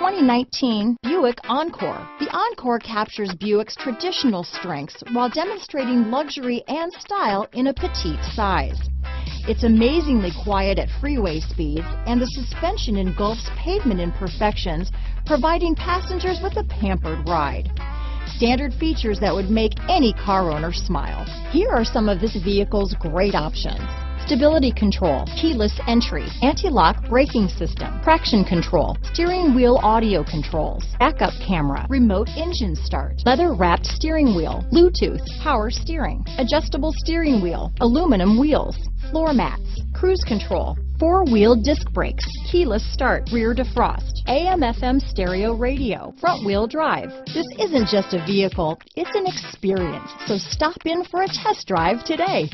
2019 Buick Encore. The Encore captures Buick's traditional strengths while demonstrating luxury and style in a petite size. It's amazingly quiet at freeway speeds, and the suspension engulfs pavement imperfections, providing passengers with a pampered ride. Standard features that would make any car owner smile. Here are some of this vehicle's great options: stability control, keyless entry, anti-lock braking system, traction control, steering wheel audio controls, backup camera, remote engine start, leather-wrapped steering wheel, Bluetooth, power steering, adjustable steering wheel, aluminum wheels, floor mats, cruise control, four-wheel disc brakes, keyless start, rear defrost, AM/FM stereo radio, front-wheel drive. This isn't just a vehicle, it's an experience, so stop in for a test drive today.